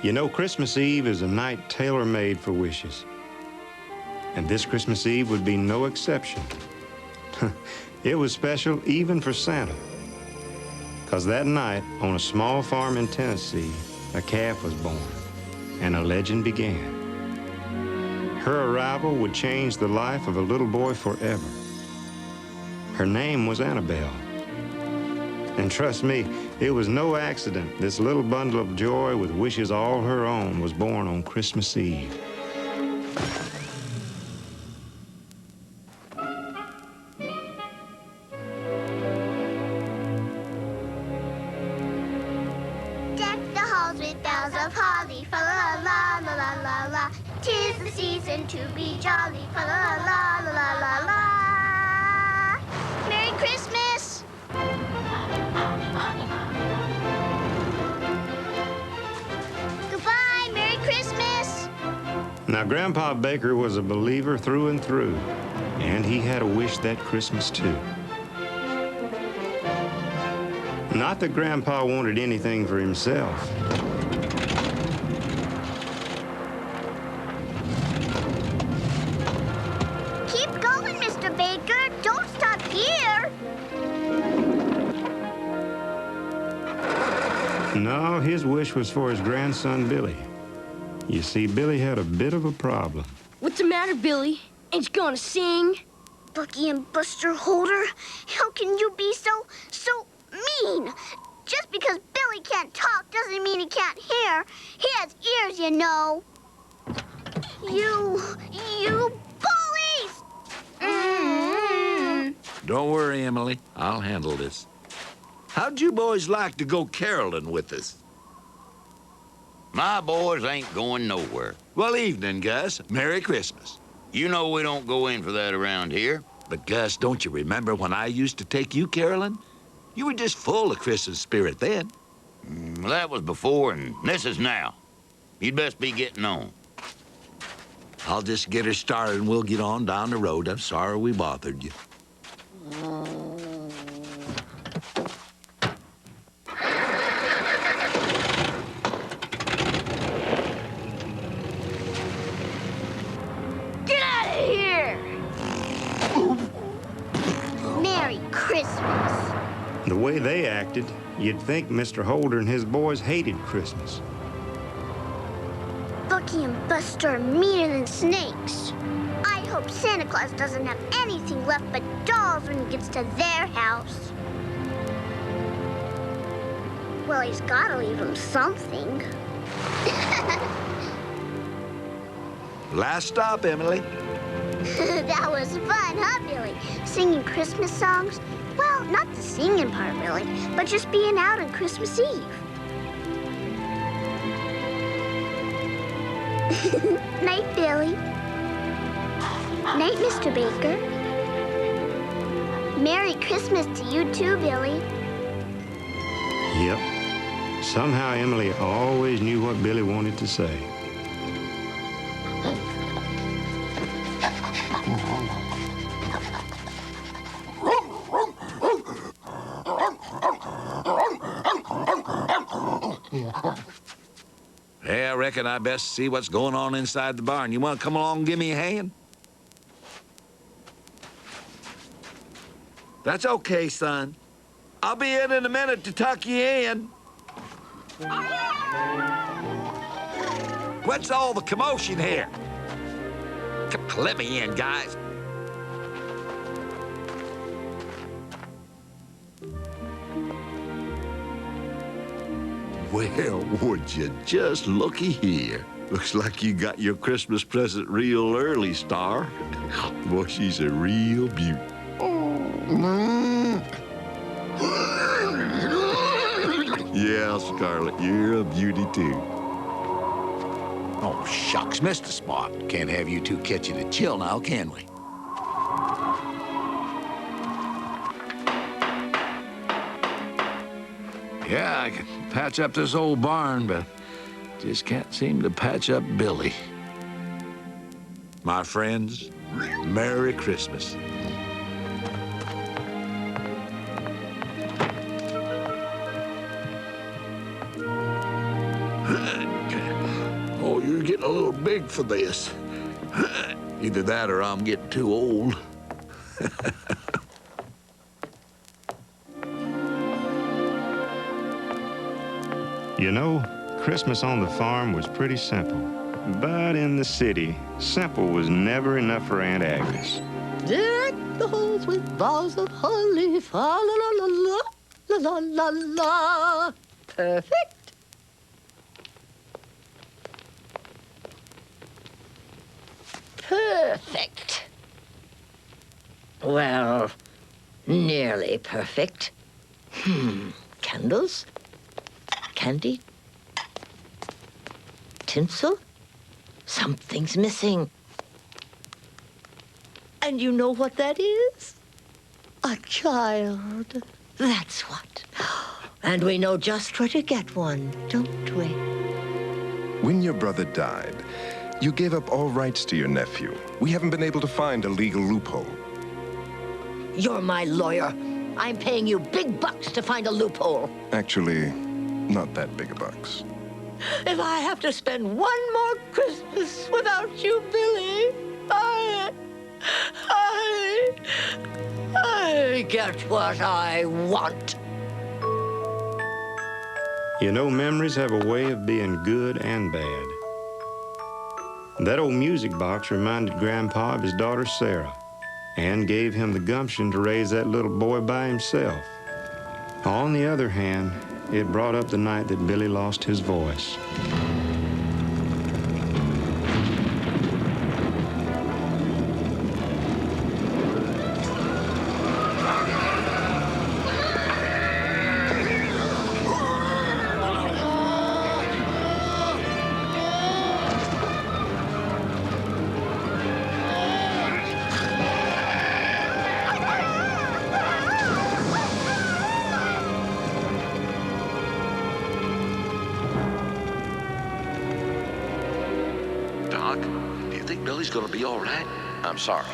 You know, Christmas Eve is a night tailor-made for wishes. And this Christmas Eve would be no exception. It was special even for Santa. Because that night, on a small farm in Tennessee, a calf was born, and a legend began. Her arrival would change the life of a little boy forever. Her name was Annabelle. And trust me, it was no accident this little bundle of joy with wishes all her own was born on Christmas Eve. Deck the halls with boughs of holly, fa la la la la la la. 'Tis the season to be jolly, fa la la la la la la. Merry Christmas! Goodbye, Merry Christmas! Now, Grandpa Baker was a believer through and through, and he had a wish that Christmas, too. Not that Grandpa wanted anything for himself. Keep going, Mr. Baker. Don't stop here. No, his wish was for his grandson, Billy. You see, Billy had a bit of a problem. What's the matter, Billy? Ain't you gonna sing? Bucky and Buster Holder, how can you be so mean? Just because Billy can't talk doesn't mean he can't hear. He has ears, you know. You bullies! Don't worry, Emily. I'll handle this. How'd you boys like to go caroling with us? My boys ain't going nowhere. Well, evening, Gus. Merry Christmas. You know we don't go in for that around here. But, Gus, don't you remember when I used to take you caroling? You were just full of Christmas spirit then. That was before, and this is now. You'd best be getting on. I'll just get her started and we'll get on down the road. I'm sorry we bothered you. Get out of here! Merry Christmas. The way they acted, you'd think Mr. Holder and his boys hated Christmas. Bucky and Buster are meaner than snakes. I hope Santa Claus doesn't have anything left but dolls when he gets to their house. Well, he's gotta leave them something. Last stop, Emily. That was fun, huh, Billy? Singing Christmas songs? Well, not the singing part, really, but just being out on Christmas Eve. Night, Billy. Night, Mr. Baker. Merry Christmas to you too, Billy. Yep. Somehow Emily always knew what Billy wanted to say. Hey, I reckon I best see what's going on inside the barn. You want to come along and give me a hand? That's okay, son. I'll be in a minute to tuck you in. What's all the commotion here? Come, let me in, guys. Well, would you just looky here. Looks like you got your Christmas present real early, Star. Boy, she's a real beaut. Yeah, Scarlet, you're a beauty, too. Oh, shucks, Mr. Spot. Can't have you two catching a chill now, can we? Yeah, I can patch up this old barn, but just can't seem to patch up Billy. My friends, Merry Christmas. You're getting a little big for this. Either that or I'm getting too old. You know, Christmas on the farm was pretty simple. But in the city, simple was never enough for Aunt Agnes. Deck the halls with boughs of holly, fa la la la la, la la la la. Perfect. Perfect. Well, nearly perfect. Candles? Candy? Tinsel? Something's missing. And you know what that is? A child. That's what. And we know just where to get one, don't we? When your brother died, you gave up all rights to your nephew. We haven't been able to find a legal loophole. You're my lawyer. I'm paying you big bucks to find a loophole. Actually, not that big a bucks. If I have to spend one more Christmas without you, Billy, I get what I want. You know, memories have a way of being good and bad. That old music box reminded Grandpa of his daughter Sarah and gave him the gumption to raise that little boy by himself. On the other hand, it brought up the night that Billy lost his voice. Doc, do you think Billy's gonna be all right? I'm sorry.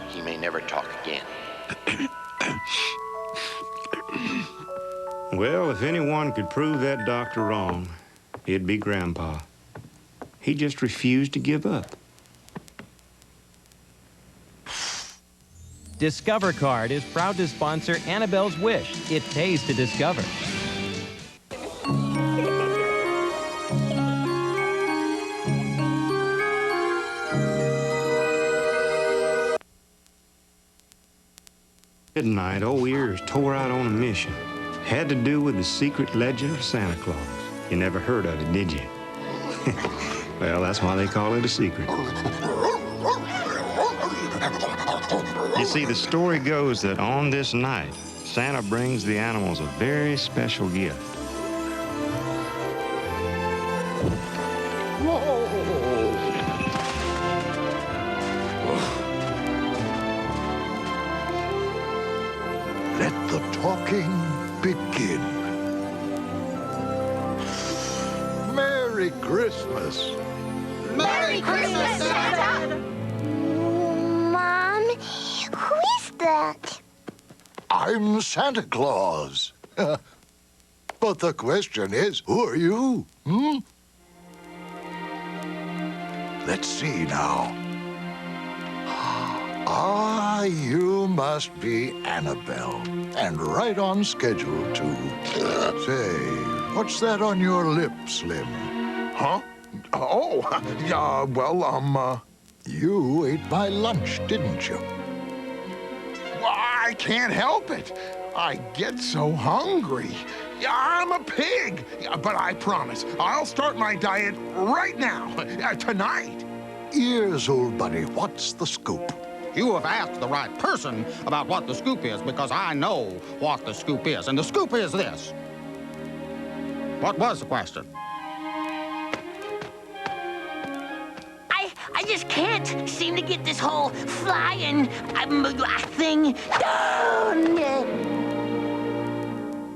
He may never talk again. Well, if anyone could prove that doctor wrong, it'd be Grandpa. He just refused to give up. Discover Card is proud to sponsor Annabelle's Wish. It pays to discover. Midnight, old ears tore out on a mission. Had to do with the secret legend of Santa Claus. You never heard of it, did you? Well, that's why they call it a secret. You see, the story goes that on this night, Santa brings the animals a very special gift. Let the talking begin. Merry Christmas. Merry Christmas, Santa! Mom, who is that? I'm Santa Claus. But the question is, who are you? Let's see now. Ah, you must be Annabelle, and right on schedule, too. Say, what's that on your lip, Slim? Huh? Oh, yeah, well, You ate my lunch, didn't you? I can't help it. I get so hungry. Yeah, I'm a pig, but I promise I'll start my diet right now, tonight. Ears, old buddy, what's the scoop? You have asked the right person about what the scoop is, because I know what the scoop is, and the scoop is this. What was the question? I just can't seem to get this whole flying thing down.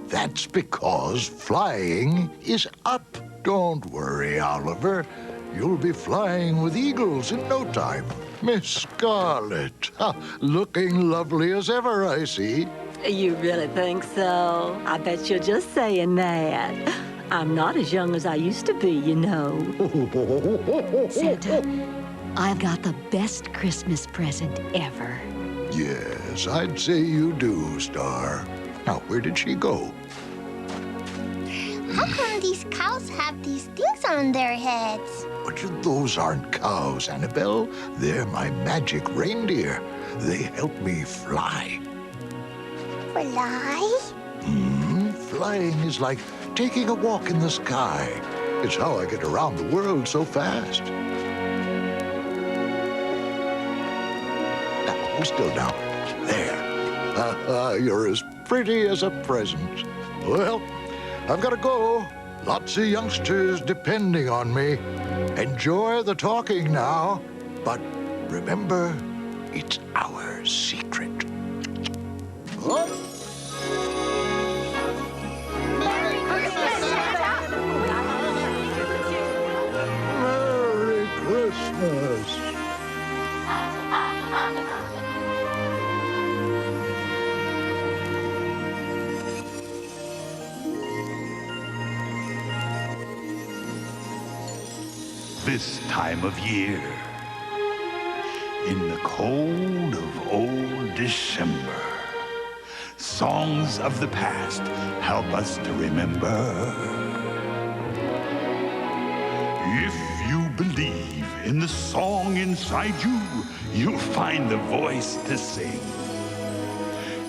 That's because flying is up. Don't worry, Oliver. You'll be flying with eagles in no time. Miss Scarlet, looking lovely as ever, I see. You really think so? I bet you're just saying that. I'm not as young as I used to be, you know. Santa, I've got the best Christmas present ever. Yes, I'd say you do, Star. Now, where did she go? How come these cows have these things on their heads? But those aren't cows, Annabelle. They're my magic reindeer. They help me fly. Fly? Flying is like taking a walk in the sky. It's how I get around the world so fast. Now, hold still now. There. You're as pretty as a present. Well, I've got to go. Lots of youngsters depending on me. Enjoy the talking now. But remember, it's our secret. Oh. Merry Christmas, Santa! Merry Christmas. This time of year, in the cold of old December, songs of the past help us to remember. If you believe in the song inside you, you'll find the voice to sing.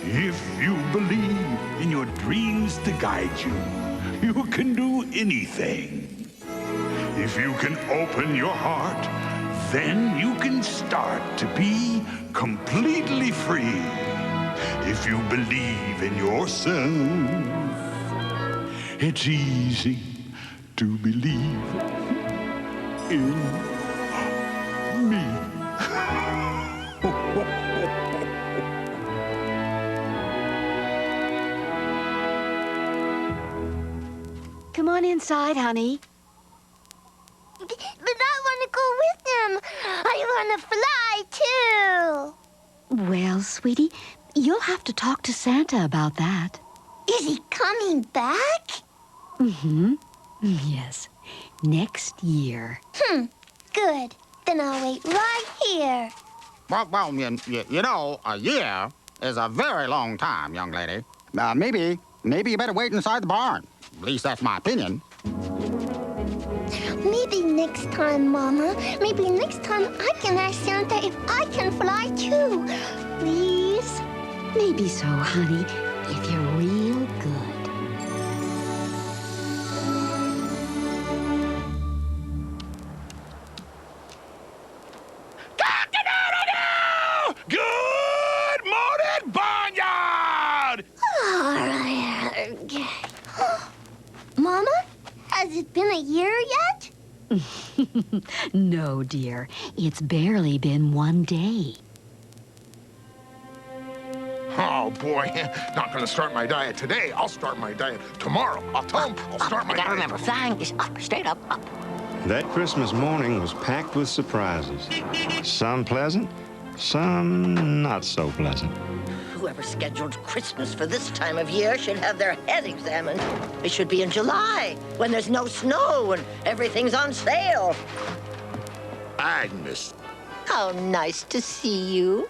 If you believe in your dreams to guide you, you can do anything. If you can open your heart, then you can start to be completely free. If you believe in yourself, it's easy to believe in me. Come on inside, honey. But I want to go with them. I want to fly, too. Well, sweetie, you'll have to talk to Santa about that. Is he coming back? Mm-hmm. Yes. Next year. Good. Then I'll wait right here. Well, you know, a year is a very long time, young lady. Maybe you better wait inside the barn. At least that's my opinion. Maybe next time, Mama. Maybe next time I can ask Santa if I can fly, too. Please? Maybe so, honey, if you're real good. Good morning, barnyard! Mama, has it been a year yet? No, dear. It's barely been one day. Oh, boy. Not going to start my diet today. I'll start my diet tomorrow. I'll tell him I'll start my diet. I gotta remember, flying is up, straight up, up. That Christmas morning was packed with surprises. Some pleasant, some not so pleasant. Whoever scheduled Christmas for this time of year should have their head examined. It should be in July, when there's no snow and everything's on sale. Agnes. How nice to see you.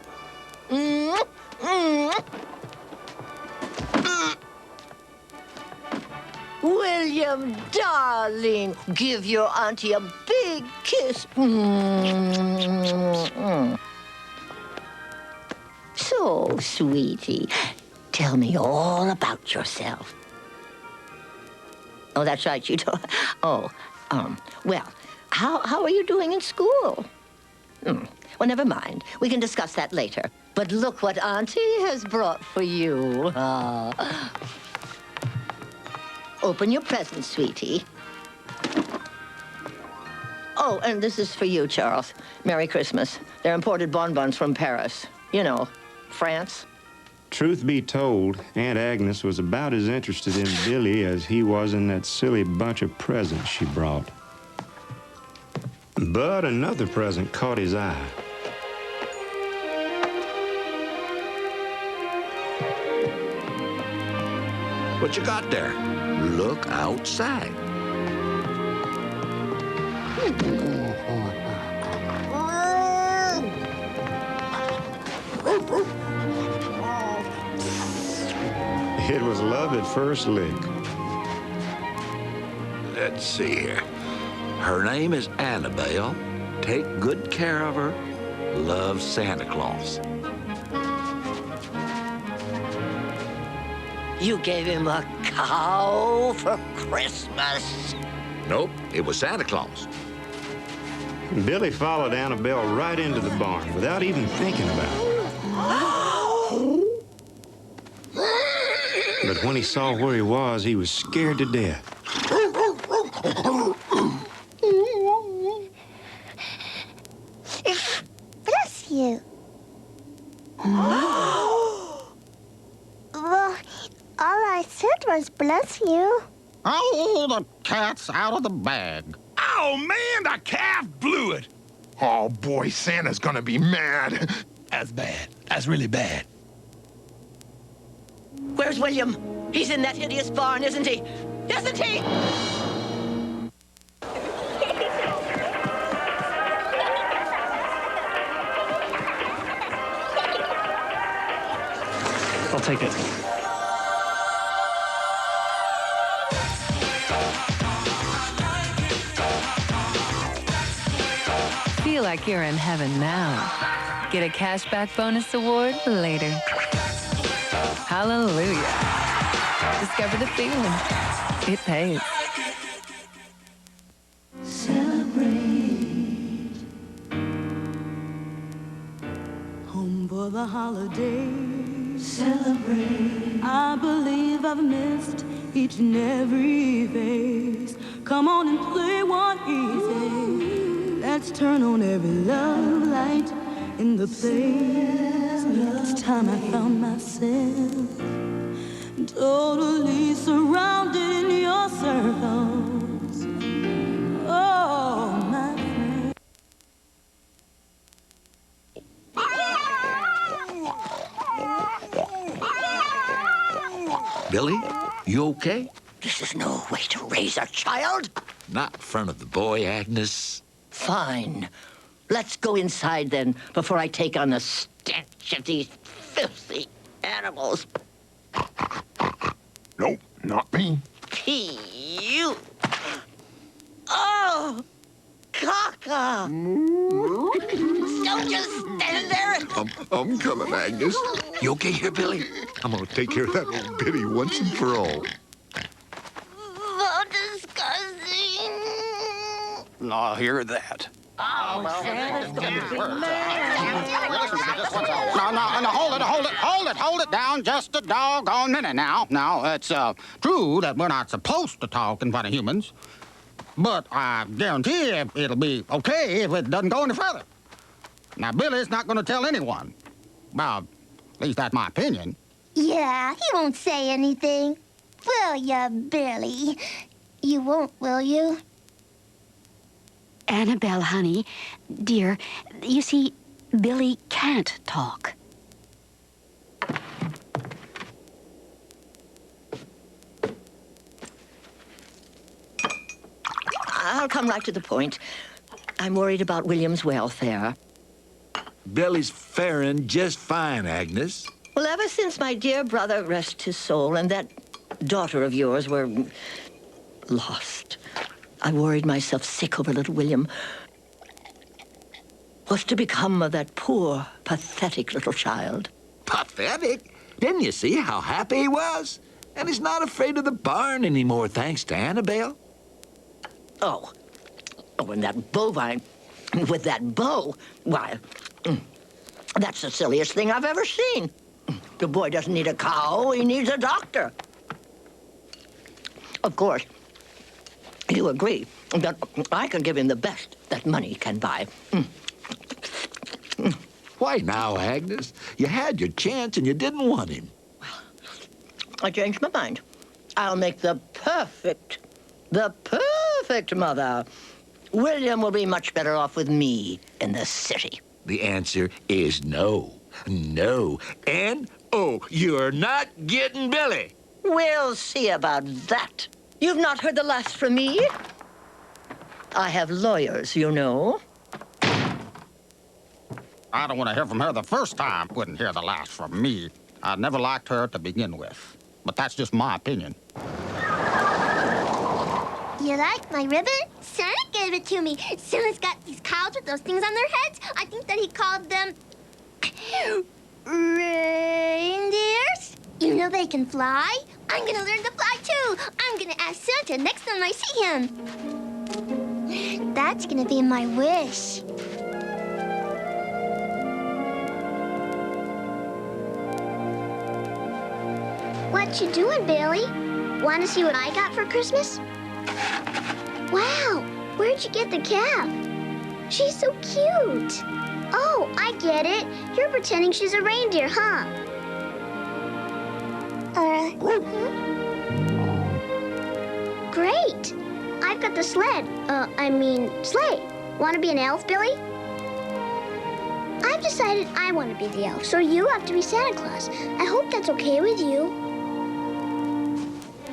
William, darling, give your auntie a big kiss. So, sweetie, tell me all about yourself. Oh, that's right, you don't. Oh, well, how are you doing in school? Well, never mind. We can discuss that later. But look what Auntie has brought for you. Open your present, sweetie. Oh, and this is for you, Charles. Merry Christmas. They're imported bonbons from Paris. You know, France. Truth be told, Aunt Agnes was about as interested in Billy as he was in that silly bunch of presents she brought. But another present caught his eye. What you got there? Look outside. It was love at first lick. Let's see here. Her name is Annabelle. Take good care of her. Love, Santa Claus. You gave him a cow for Christmas. Nope, it was Santa Claus. Billy followed Annabelle right into the barn without even thinking about it. But when he saw where he was scared to death. Bless you. Well, all I said was bless you. Oh, the cat's out of the bag. Oh, man, the calf blew it. Oh, boy, Santa's gonna be mad. That's bad. That's really bad. Where's William? He's in that hideous barn, isn't he? Isn't he? I'll take it. Feel like you're in heaven now. Get a cashback bonus award later. Hallelujah. Discover the feeling. It pays. Celebrate. Home for the holidays. Celebrate. I believe I've missed each and every face. Come on and play one easy. Let's turn on every love light in the place. This time I found myself totally surrounded in your circles. Oh, my friend. Billy, you okay? This is no way to raise a child. Not in front of the boy, Agnes. Fine. Let's go inside then, before I take on the stench of these filthy animals. Nope, not me. You. Oh, caca. Don't just stand there and... I'm coming, Agnes. You okay here, Billy? I'm gonna take care of that little bitty once and for all. So disgusting. Now hear that. Oh, well, Santa's gonna be No, hold it down just a doggone minute now. Now, it's true that we're not supposed to talk in front of humans, but I guarantee it'll be okay if it doesn't go any further. Now, Billy's not going to tell anyone. Well, at least that's my opinion. Yeah, he won't say anything. Will ya, Billy? You won't, will you? Annabelle, honey, dear, you see, Billy can't talk. I'll come right to the point. I'm worried about William's welfare. Billy's faring just fine, Agnes. Well, ever since my dear brother, rest his soul, and that daughter of yours were lost, I worried myself sick over little William. What's to become of that poor, pathetic little child? Pathetic? Didn't you see how happy he was? And he's not afraid of the barn anymore, thanks to Annabelle. Oh, and that bovine with that bow, why, that's the silliest thing I've ever seen. The boy doesn't need a cow, he needs a doctor. Of course, you agree that I can give him the best that money can buy. Why now, Agnes? You had your chance and you didn't want him. I changed my mind. I'll make the perfect mother. William will be much better off with me in the city. The answer is no. No. N-O. You're not getting Billy. We'll see about that. You've not heard the last from me? I have lawyers, you know. I don't want to hear from her the first time. Wouldn't hear the last from me. I never liked her to begin with. But that's just my opinion. You like my ribbon? Santa gave it to me. Santa's got these cows with those things on their heads. I think that he called them reindeers. You know they can fly. I'm gonna learn to fly too. I'm gonna ask Santa next time I see him. That's gonna be my wish. What you doing, Billy? Want to see what I got for Christmas? Wow, where'd you get the cap? She's so cute. Oh, I get it. You're pretending she's a reindeer, huh? Great. I've got the sleigh. Want to be an elf, Billy? I've decided I want to be the elf, so you have to be Santa Claus. I hope that's okay with you.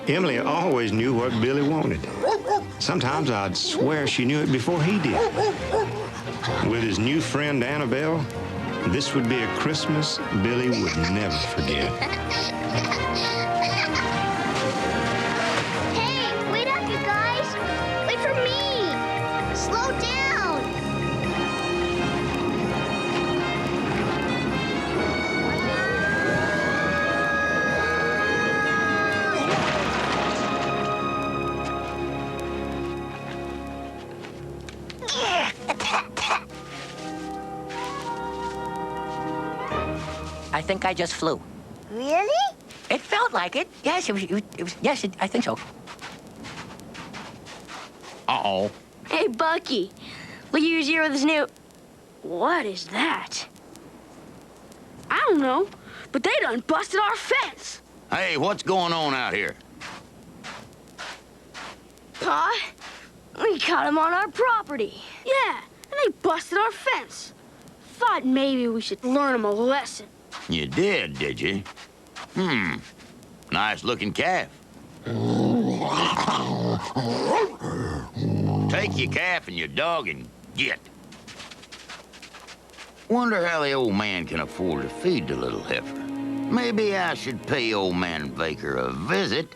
Emily always knew what Billy wanted. Sometimes I'd swear she knew it before he did. With his new friend Annabelle, this would be a Christmas Billy would never forget. Hey, wait up, you guys. Wait for me. Slow down. I think I just flew. Really? It felt like it. Yes, I think so. Uh-oh. Hey, Bucky. Look at yours here with this new... What is that? I don't know, but they done busted our fence. Hey, what's going on out here? Pa, we caught them on our property. Yeah, and they busted our fence. Thought maybe we should learn them a lesson. You did you? Nice-looking calf. Take your calf and your dog and get. Wonder how the old man can afford to feed the little heifer. Maybe I should pay old man Baker a visit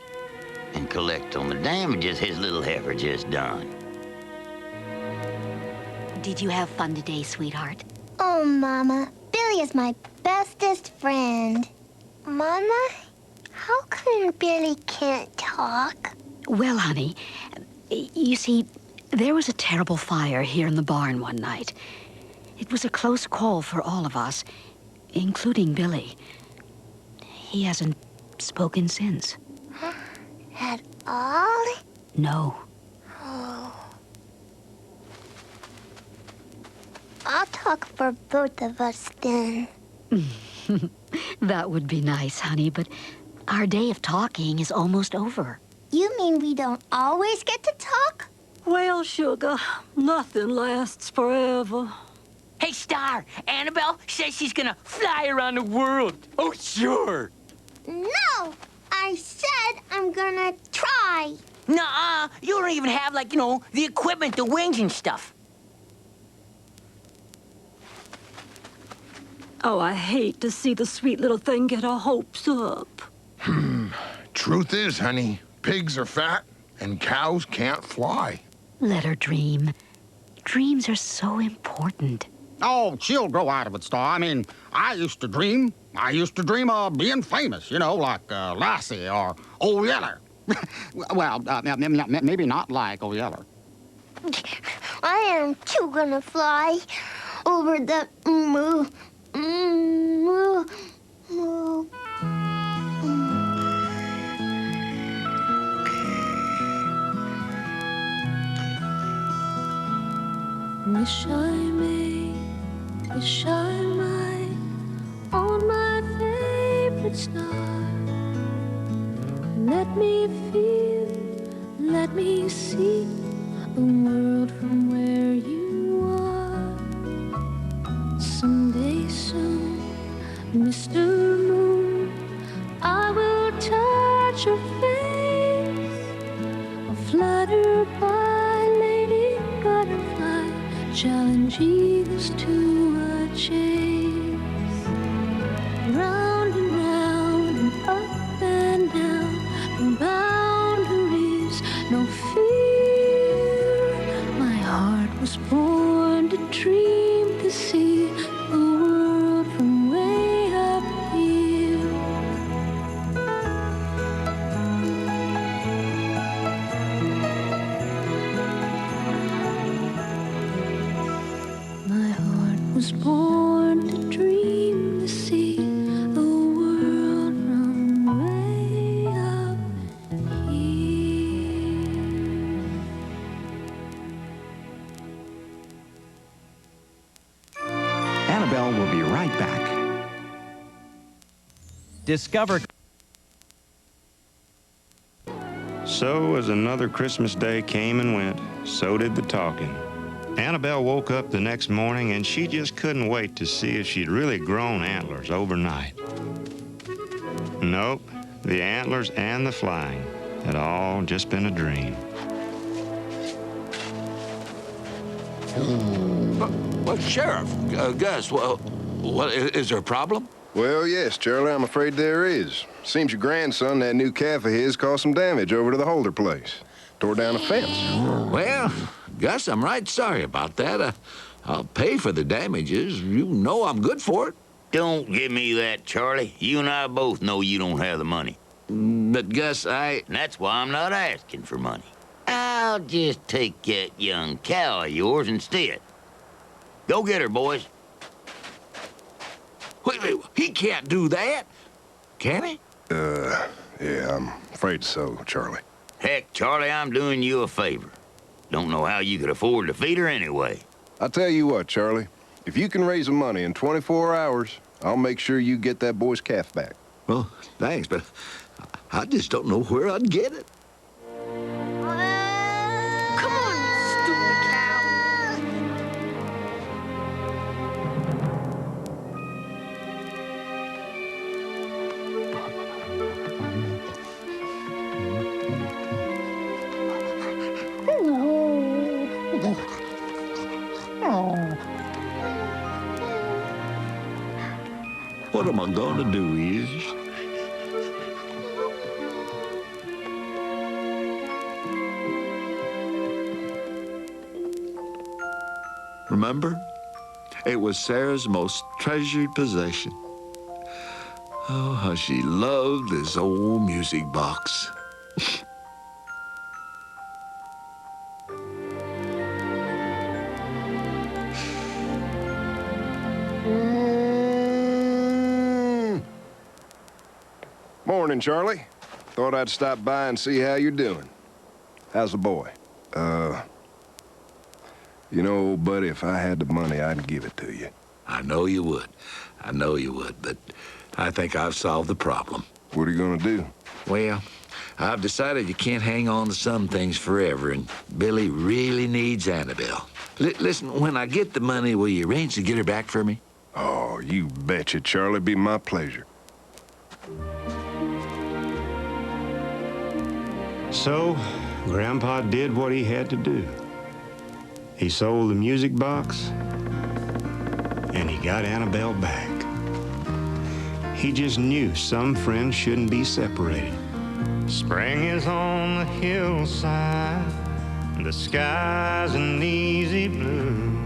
and collect on the damages his little heifer just done. Did you have fun today, sweetheart? Oh, Mama, Billy is my bestest friend. Mama, how come Billy can't talk? Well, honey, you see, there was a terrible fire here in the barn one night. It was a close call for all of us, including Billy. He hasn't spoken since. At all? No. Oh. I'll talk for both of us then. That would be nice, honey, but our day of talking is almost over. You mean we don't always get to talk? Well, sugar, nothing lasts forever. Hey, Star, Annabelle says she's gonna fly around the world. Oh, sure. No, I said I'm gonna try. Nuh-uh, you don't even have, like, the equipment, the wings and stuff. Oh, I hate to see the sweet little thing get her hopes up. Truth is, honey, pigs are fat and cows can't fly. Let her dream. Dreams are so important. Oh, she'll grow out of it, Star. I mean, I used to dream. I used to dream of being famous, like Lassie or Old Yeller. Well, maybe not like Old Yeller. I am too gonna fly over the moo. Wish I may, wish I might, on my favorite star. Let me feel, let me see the world from where you are. Someday soon, Mr. Moon, I will touch her face, or fluttered by Lady Butterfly, challenge eagles to a chase. Round and round and up and down, no boundaries, no fear. My heart was born to dream, to see the world from way up here. My heart was born to dream, to see the world from way up here. Annabelle will be right back. Discover. So as another Christmas day came and went, so did the talking. Annabelle woke up the next morning and she just couldn't wait to see if she'd really grown antlers overnight. Nope, the antlers and the flying had all just been a dream. But Sheriff, Gus, what is there a problem? Well, yes, Charlie, I'm afraid there is. Seems your grandson, that new calf of his, caused some damage over to the Holder place. Tore down a fence. Well, Gus, I'm right sorry about that. I'll pay for the damages. You know I'm good for it. Don't give me that, Charlie. You and I both know you don't have the money. But, Gus, And that's why I'm not asking for money. I'll just take that young cow of yours instead. Go get her, boys. Wait, he can't do that. Can he? Yeah, I'm afraid so, Charlie. Heck, Charlie, I'm doing you a favor. Don't know how you could afford to feed her anyway. I'll tell you what, Charlie. If you can raise the money in 24 hours, I'll make sure you get that boy's calf back. Well, thanks, but I just don't know where I'd get it. Come on, you stupid cow. What am I gonna do is... Remember? It was Sarah's most treasured possession. Oh, how she loved this old music box. Morning, Charlie. Thought I'd stop by and see how you're doing. How's the boy? You know, buddy, if I had the money, I'd give it to you. I know you would. I know you would, but I think I've solved the problem. What are you gonna do? Well, I've decided you can't hang on to some things forever, and Billy really needs Annabelle. Listen, when I get the money, will you arrange to get her back for me? Oh, you betcha, Charlie. Be my pleasure. So, Grandpa did what he had to do. He sold the music box, and he got Annabelle back. He just knew some friends shouldn't be separated. Spring is on the hillside, the sky's an easy blue.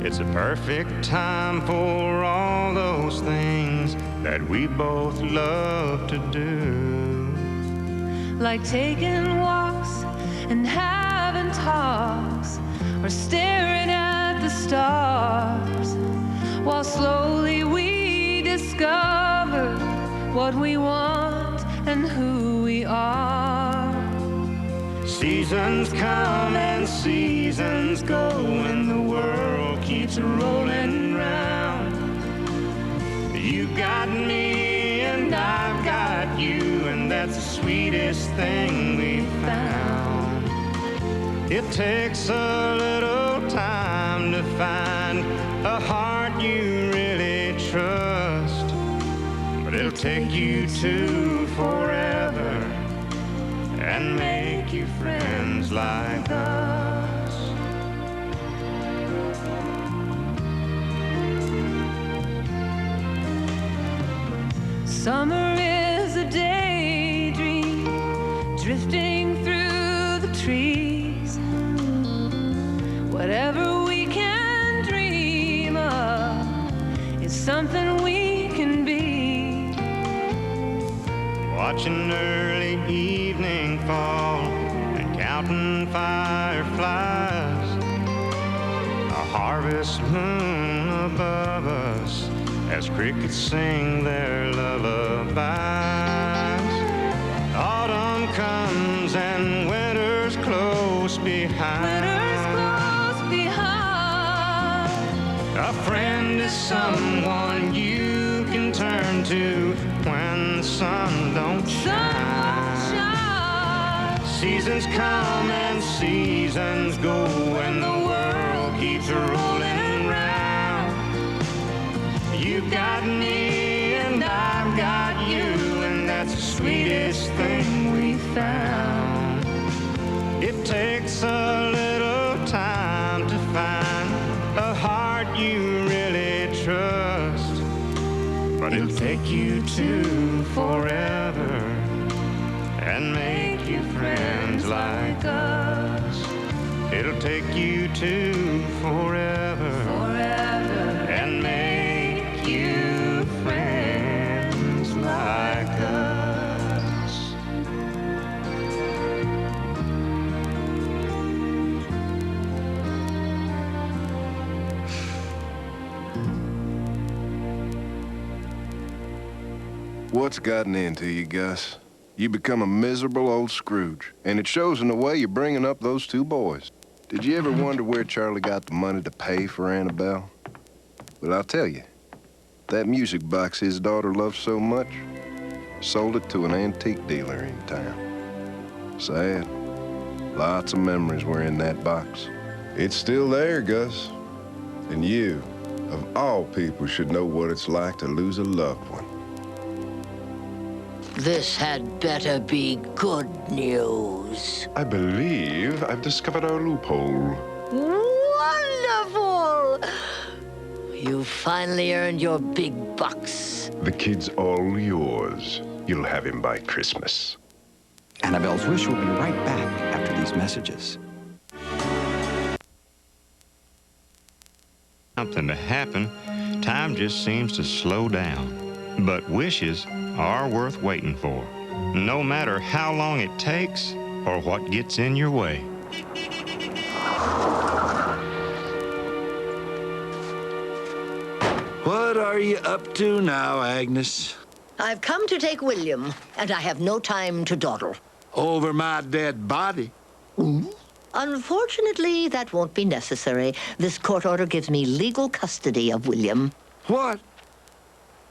It's a perfect time for all those things that we both love to do. Like taking walks and having talks, or staring at the stars, while slowly we discover what we want and who we are. Seasons come and seasons go, and the world keeps rolling round. You got me and I've got you, and that's the sweetest thing we've found. It takes a little time to find a heart you really trust, but it'll take you to forever and make you friends like us. Summer is a daydream drifting through the trees. Whatever we can dream of is something we can be. Watching early evening fall and counting fireflies. A harvest moon above us as crickets sing their lullabies. Autumn comes and winter's close behind. A friend is someone you can turn to when the sun don't shine. Seasons come and seasons go, and the world keeps rolling round. You've got me and I've got you, and that's the sweetest thing we found. It takes a little time to find a heart you really trust, but it'll take you to forever and make you friends like us. It'll take you to forever, and make you friends like us. What's gotten into you, Gus? You become a miserable old Scrooge, and it shows in the way you're bringing up those two boys. Did you ever wonder where Charlie got the money to pay for Annabelle? Well, I'll tell you. That music box his daughter loved so much, sold it to an antique dealer in town. Sad. Lots of memories were in that box. It's still there, Gus. And you, of all people, should know what it's like to lose a loved one. This had better be good news. I believe I've discovered our loophole. Wonderful! You finally earned your big bucks. The kid's all yours. You'll have him by Christmas. Annabelle's Wish will be right back after these messages. Something to happen, time just seems to slow down. But wishes are worth waiting for, no matter how long it takes or what gets in your way. What are you up to now, Agnes? I've come to take William, and I have no time to dawdle. Over my dead body? Unfortunately, that won't be necessary. This court order gives me legal custody of William. What?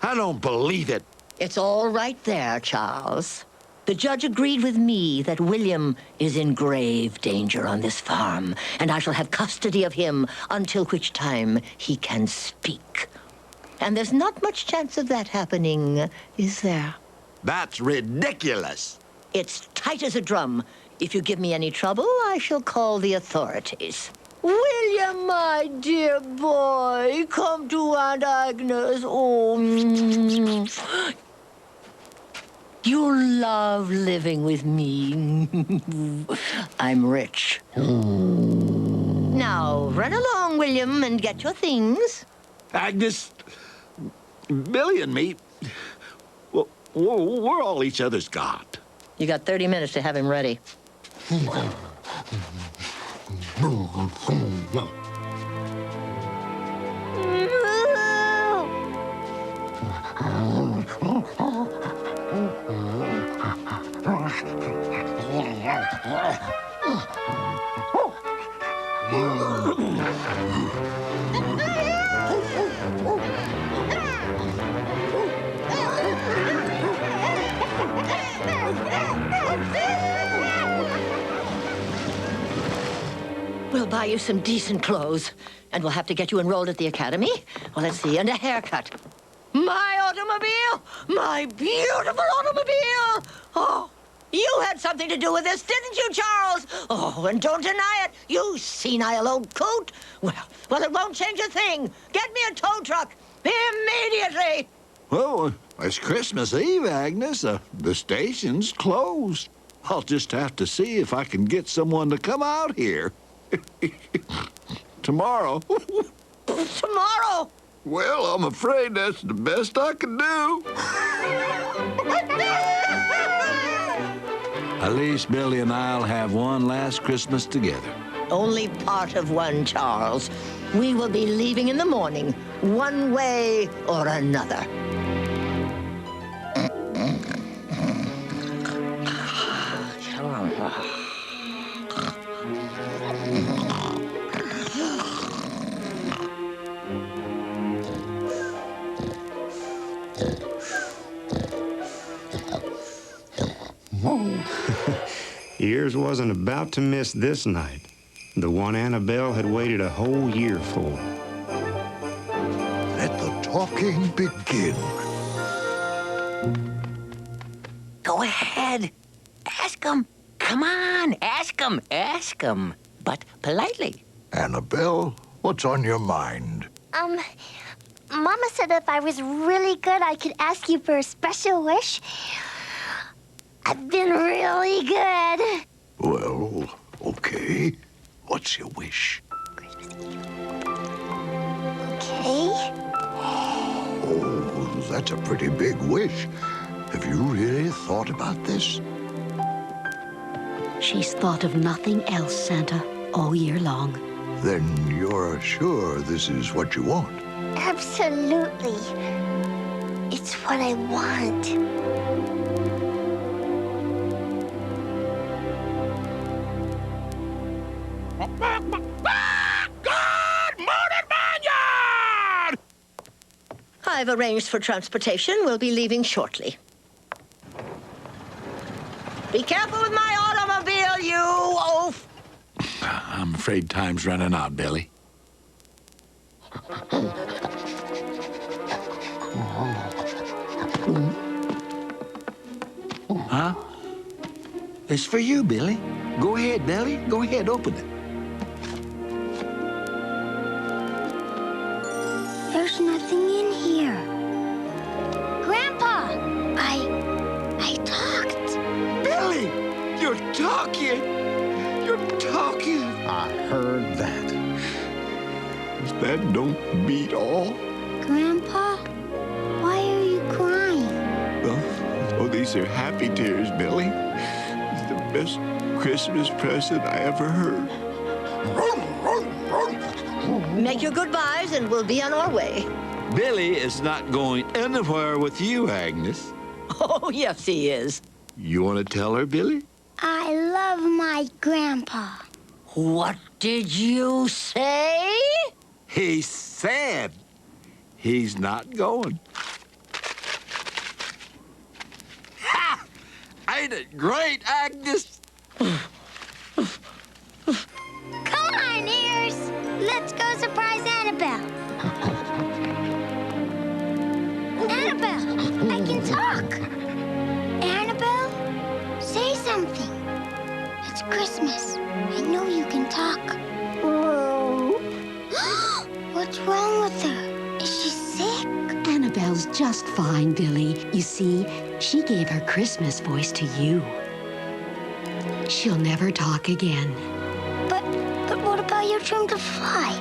I don't believe it. It's all right there, Charles. The judge agreed with me that William is in grave danger on this farm, and I shall have custody of him until which time he can speak. And there's not much chance of that happening, is there? That's ridiculous. It's tight as a drum. If you give me any trouble, I shall call the authorities. William, my dear boy, come to Aunt Agnes. Oh, you'll love living with me. I'm rich. Now, run along, William, and get your things. Agnes, Billy and me, well, we're all each other's god. You got 30 minutes to have him ready. We'll buy you some decent clothes, and we'll have to get you enrolled at the academy. Well, let's see, and a haircut. My automobile! My beautiful automobile! Oh, You had something to do with this, didn't you, Charles? Oh, and don't deny it, you senile old coot. Well, it won't change a thing. Get me a tow truck immediately. Well, it's Christmas Eve, Agnes. The station's closed. I'll just have to see if I can get someone to come out here. Tomorrow. Tomorrow? Well, I'm afraid that's the best I can do. At least Billy and I'll have one last Christmas together. Only part of one, Charles. We will be leaving in the morning, one way or another. Ears wasn't about to miss this night, the one Annabelle had waited a whole year for. Let the talking begin. Go ahead. Ask him. Come on, ask him. Ask him. But politely. Annabelle, what's on your mind? Mama said if I was really good, I could ask you for a special wish. I've been really good. Well, okay. What's your wish? Okay. Oh, that's a pretty big wish. Have you really thought about this? She's thought of nothing else, Santa, all year long. Then you're sure this is what you want? Absolutely. It's what I want. I've arranged for transportation. We'll be leaving shortly. Be careful with my automobile, you oaf! I'm afraid time's running out, Billy. Huh? It's for you, Billy. Go ahead, Billy. Go ahead, open it. There's nothing in here. Grandpa, I talked. Billy, you're talking. You're talking. I heard that. That don't beat all. Grandpa, why are you crying? Oh, these are happy tears, Billy. It's the best Christmas present I ever heard. Make your goodbyes and we'll be on our way. Billy is not going anywhere with you, Agnes. Oh, yes, he is. You want to tell her, Billy? I love my grandpa. What did you say? He said he's not going. Ha! Ain't it great, Agnes? Come on, Ears. Let's go surprise Annabelle. Annabelle, I can talk. Annabelle, say something. It's Christmas. I know you can talk. What's wrong with her? Is she sick? Annabelle's just fine, Billy. You see, she gave her Christmas voice to you. She'll never talk again. But what about your dream to fly?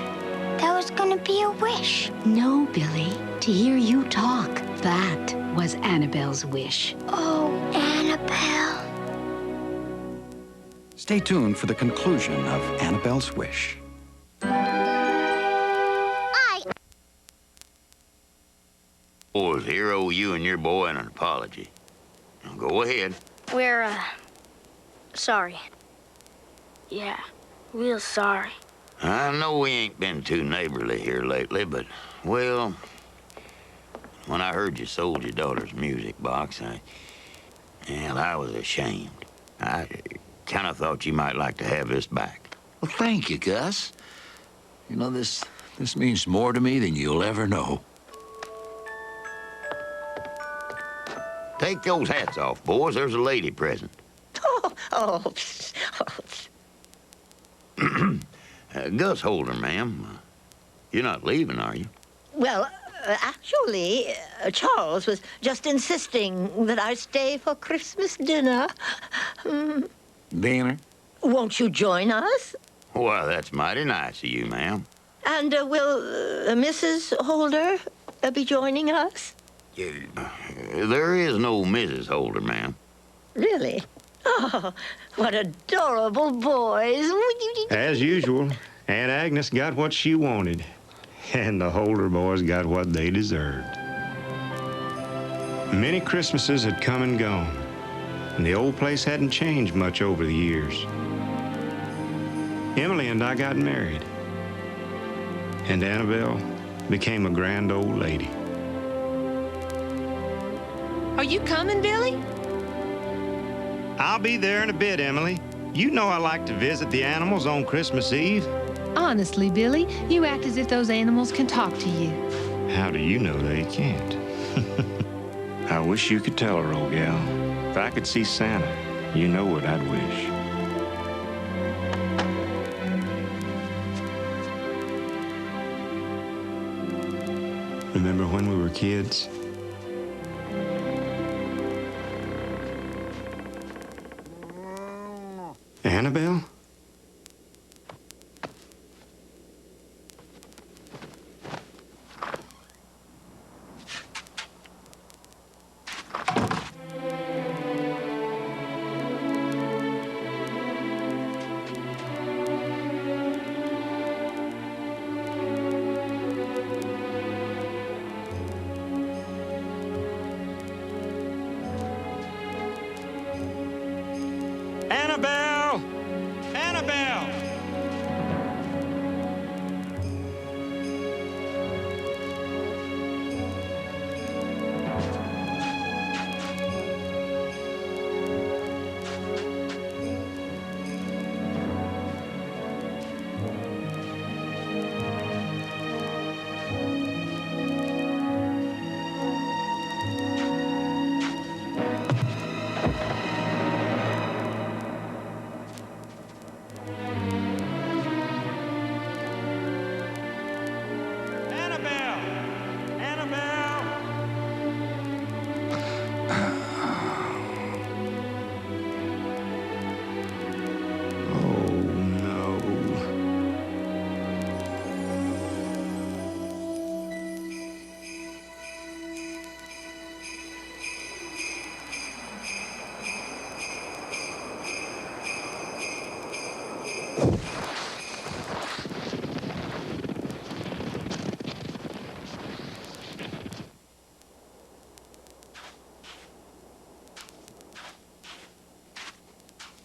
That was gonna be a wish. No, Billy. To hear you talk. That was Annabelle's wish. Oh, Annabelle. Stay tuned for the conclusion of Annabelle's Wish. Boys, here owe you and your boy an apology. Now go ahead. We're, sorry. Yeah, real sorry. I know we ain't been too neighborly here lately, but, well, when I heard you sold your daughter's music box, I was ashamed. I kind of thought you might like to have this back. Well, thank you, Gus. You know, this means more to me than you'll ever know. Take those hats off, boys. There's a lady present. Oh. Gus Holder, ma'am. You're not leaving, are you? Well, actually, Charles was just insisting that I stay for Christmas dinner. Dinner? Won't you join us? Well, that's mighty nice of you, ma'am. And will Mrs. Holder be joining us? There is no Mrs. Holder, ma'am. Really? Oh, what adorable boys. As usual, Aunt Agnes got what she wanted, and the Holder boys got what they deserved. Many Christmases had come and gone, and the old place hadn't changed much over the years. Emily and I got married, and Annabelle became a grand old lady. Are you coming, Billy? I'll be there in a bit, Emily. You know I like to visit the animals on Christmas Eve. Honestly, Billy, you act as if those animals can talk to you. How do you know they can't? I wish you could tell her, old gal. If I could see Santa, you know what I'd wish. Remember when we were kids? Annabelle? Annabelle! Annabelle!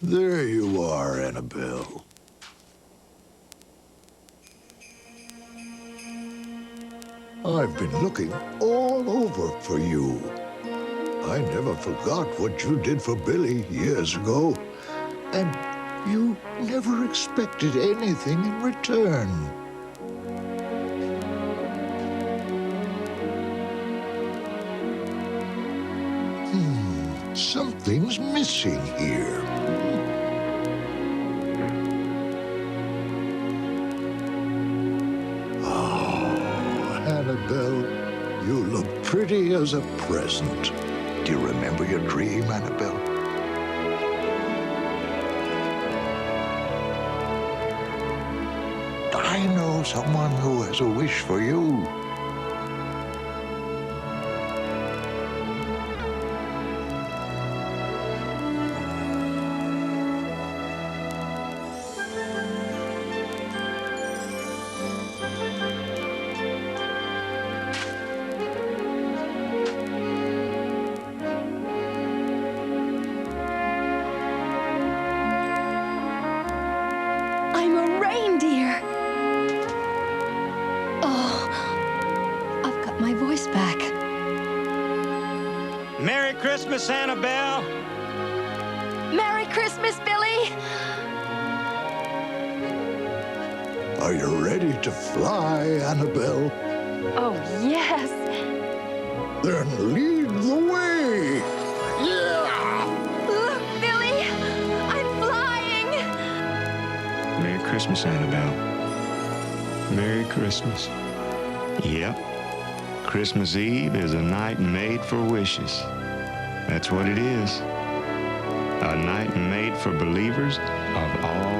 There you are, Annabelle. I've been looking all over for you. I never forgot what you did for Billy years ago. And you never expected anything in return. Something's missing here. Annabelle, you look pretty as a present. Do you remember your dream, Annabelle? I know someone who has a wish for you. I'm a reindeer. Oh, I've got my voice back. Merry Christmas, Annabelle. Merry Christmas, Billy. Are you ready to fly, Annabelle? Oh, yes. Then lead the way. Look, Billy, I'm Christmas, Annabelle. Merry Christmas. Yep. Christmas Eve is a night made for wishes. That's what it is. A night made for believers of all